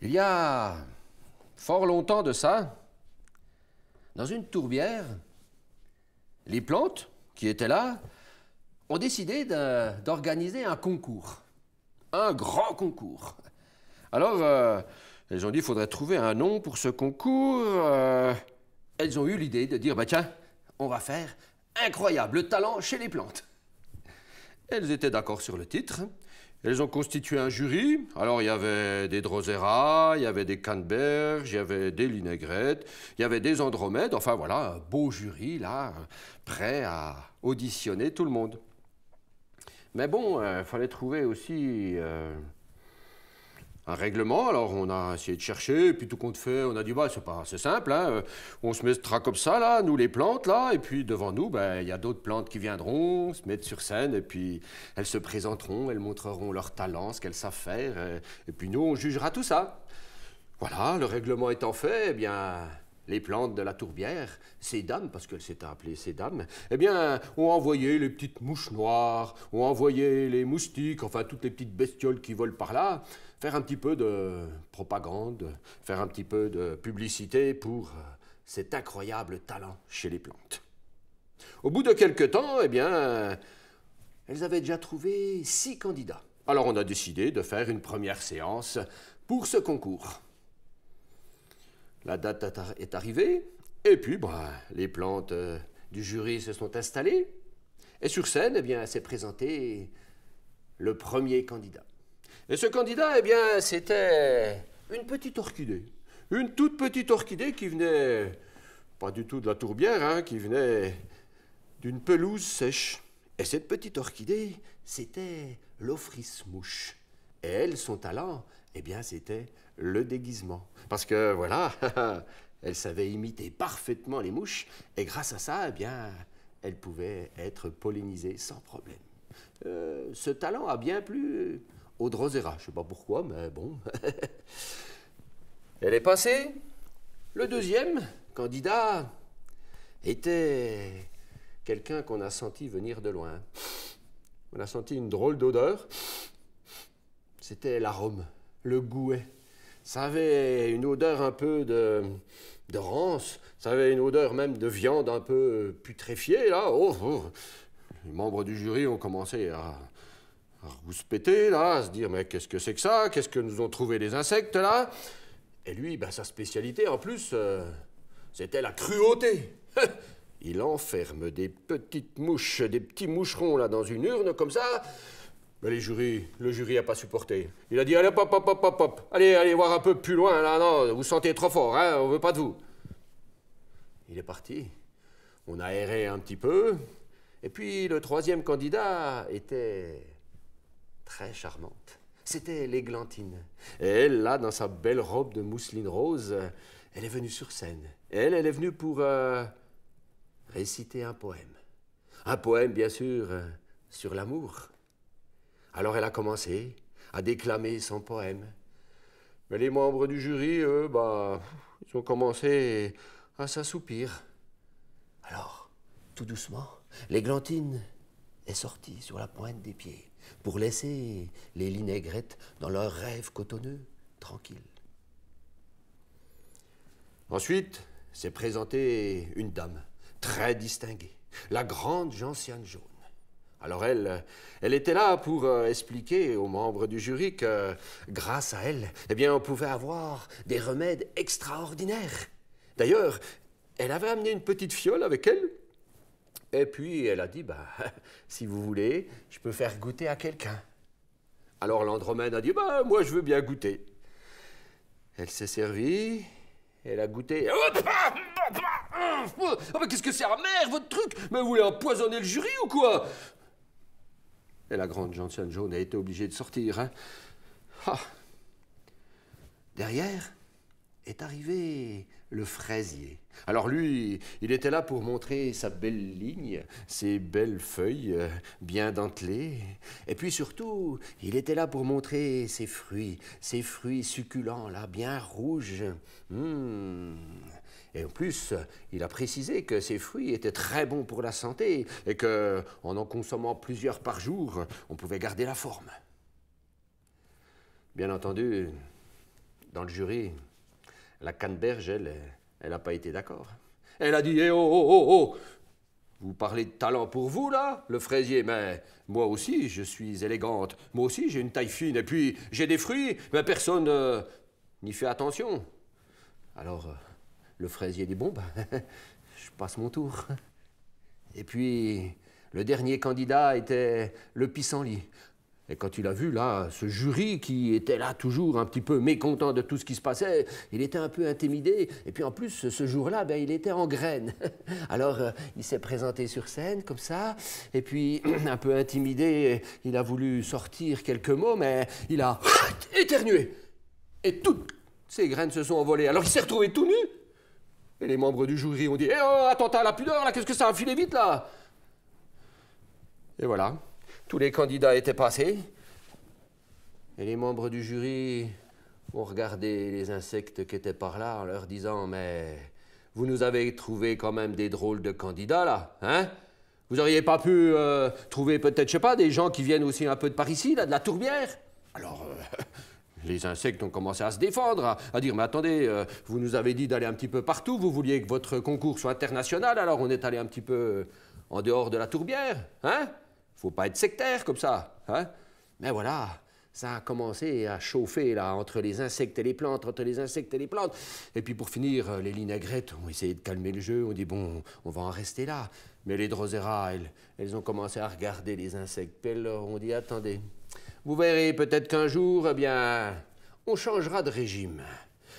Il y a fort longtemps de ça, dans une tourbière, les plantes qui étaient là ont décidé d'organiser un concours, un grand concours. Alors, elles ont dit qu'il faudrait trouver un nom pour ce concours. Elles ont eu l'idée de dire, bah tiens, on va faire incroyable talent chez les plantes. Elles étaient d'accord sur le titre. Elles ont constitué un jury. Alors, il y avait des Drosera, il y avait des Canneberges, il y avait des Linnégrettes, il y avait des Andromèdes. Enfin, voilà, un beau jury, là, prêt à auditionner tout le monde. Mais bon, il fallait trouver aussi un règlement. Alors, on a essayé de chercher, et puis tout compte fait, on a dit, bah, c'est simple, hein. On se mettra comme ça, là, nous les plantes, là, et puis devant nous, ben, il y a d'autres plantes qui viendront, se mettre sur scène, et puis elles se présenteront, elles montreront leur talent, ce qu'elles savent faire, et puis nous, on jugera tout ça. Voilà, le règlement étant fait, eh bien, les plantes de la tourbière, ces dames, parce qu'elles s'étaient appelées ces dames, eh bien, ont envoyé les petites mouches noires, ont envoyé les moustiques, enfin, toutes les petites bestioles qui volent par là, faire un petit peu de propagande, faire un petit peu de publicité pour cet incroyable talent chez les plantes. Au bout de quelques temps, eh bien, elles avaient déjà trouvé 6 candidats. Alors on a décidé de faire une première séance pour ce concours. La date est arrivée, et puis bah, les plantes du jury se sont installées, et sur scène, eh bien, s'est présenté le premier candidat. Et ce candidat, eh bien, c'était une petite orchidée. Une toute petite orchidée qui venait, pas du tout de la tourbière, hein, qui venait d'une pelouse sèche. Et cette petite orchidée, c'était l'Ophrys mouche. Et elle, son talent, eh bien, c'était le déguisement. Parce que, voilà, elle savait imiter parfaitement les mouches, et grâce à ça, eh bien, elle pouvait être pollinisée sans problème. Ce talent a bien plu aux Drosera. Je ne sais pas pourquoi, mais bon. Elle est passée. Le deuxième candidat était quelqu'un qu'on a senti venir de loin. On a senti une drôle d'odeur. C'était l'arôme, le gouet. Ça avait une odeur un peu de rance. Ça avait une odeur même de viande un peu putréfiée, là. Oh, oh. Les membres du jury ont commencé à rouspéter, là, à se dire, mais qu'est-ce que c'est que ça? Qu'est-ce que nous ont trouvé les insectes, là? Et lui, ben, sa spécialité, en plus, c'était la cruauté. Il enferme des petites mouches, des petits moucherons, là, dans une urne, comme ça. Mais le jury n'a pas supporté. Il a dit, allez, hop, hop, hop, hop, hop. Allez voir un peu plus loin, là, non, vous sentez trop fort, hein, on veut pas de vous. Il est parti. On a erré un petit peu. Et puis, le troisième candidat était très charmante. C'était l'Églantine. Et elle, là, dans sa belle robe de mousseline rose, elle est venue sur scène. Et elle est venue pour réciter un poème. Un poème, bien sûr, sur l'amour. Alors elle a commencé à déclamer son poème. Mais les membres du jury, eux, bah, ils ont commencé à s'assoupir. Alors, tout doucement, l'Églantine est sortie sur la pointe des pieds pour laisser les Linnégrettes dans leurs rêves cotonneux, tranquilles. Ensuite, s'est présentée une dame très distinguée, la grande gentiane jaune. Alors elle était là pour expliquer aux membres du jury que, grâce à elle, eh bien, on pouvait avoir des remèdes extraordinaires. D'ailleurs, elle avait amené une petite fiole avec elle. Et puis, elle a dit, bah, si vous voulez, je peux faire goûter à quelqu'un. Alors l'Andromède a dit, bah, moi, je veux bien goûter. Elle s'est servie, elle a goûté. Oh, mais qu'est-ce que c'est amer, votre truc? Mais vous voulez empoisonner le jury ou quoi? Et la grande gentiane jaune a été obligée de sortir, hein. Ah. Derrière est arrivé le fraisier. Alors lui, il était là pour montrer sa belle ligne, ses belles feuilles bien dentelées. Et puis surtout, il était là pour montrer ses fruits succulents, là, bien rouges. Et en plus, il a précisé que ces fruits étaient très bons pour la santé et qu'en consommant plusieurs par jour, on pouvait garder la forme. Bien entendu, dans le jury, la canneberge, elle n'a pas été d'accord. Elle a dit, eh oh, oh, oh, oh, vous parlez de talent pour vous, là, le fraisier, mais moi aussi, je suis élégante. Moi aussi, j'ai une taille fine, et puis j'ai des fruits, mais personne n'y fait attention. Alors, le fraisier dit, bon, ben, je passe mon tour. Et puis, le dernier candidat était le pissenlit. Et quand il a vu, là, ce jury qui était là toujours un petit peu mécontent de tout ce qui se passait, il était un peu intimidé. Et puis en plus, ce jour-là, ben, il était en graine. Alors, il s'est présenté sur scène, comme ça, et puis, un peu intimidé, il a voulu sortir quelques mots, mais il a éternué. Et toutes ces graines se sont envolées. Alors, il s'est retrouvé tout nu. Et les membres du jury ont dit, eh oh, attentat à la pudeur, là, qu'est-ce que ça a filé vite, là? Et voilà. Tous les candidats étaient passés, et les membres du jury ont regardé les insectes qui étaient par là en leur disant « Mais vous nous avez trouvé quand même des drôles de candidats, là, hein? Vous auriez pas pu trouver peut-être, je sais pas, des gens qui viennent aussi un peu de par ici, là, de la Tourbière ?» Alors, les insectes ont commencé à se défendre, à dire « Mais attendez, vous nous avez dit d'aller un petit peu partout, vous vouliez que votre concours soit international, alors on est allé un petit peu en dehors de la Tourbière, hein? Faut pas être sectaire comme ça, hein? » Mais voilà, ça a commencé à chauffer, là, entre les insectes et les plantes, entre les insectes et les plantes. Et puis pour finir, les linagrettes ont essayé de calmer le jeu, on dit, bon, on va en rester là. Mais les drosera, elles ont commencé à regarder les insectes, puis elles leur ont dit, attendez, vous verrez peut-être qu'un jour, eh bien, on changera de régime.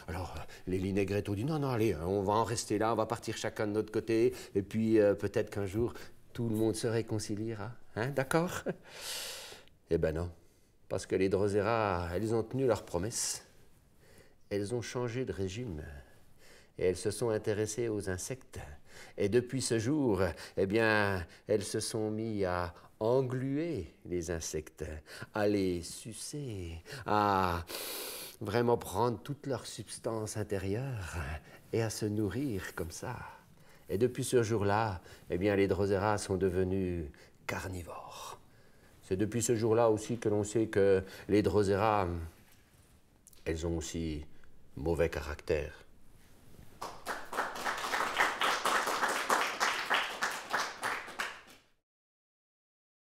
Alors, les linagrettes ont dit, non, non, allez, on va en rester là, on va partir chacun de notre côté, et puis peut-être qu'un jour, tout le monde se réconciliera. Hein, d'accord? Eh ben non, parce que les drosera, elles ont tenu leurs promesses. Elles ont changé de régime et elles se sont intéressées aux insectes. Et depuis ce jour, eh bien, elles se sont mis à engluer les insectes, à les sucer, à vraiment prendre toute leur substance intérieure et à se nourrir comme ça. Et depuis ce jour-là, eh bien, les drosera sont devenus carnivores. C'est depuis ce jour-là aussi que l'on sait que les drosera, elles ont aussi mauvais caractère.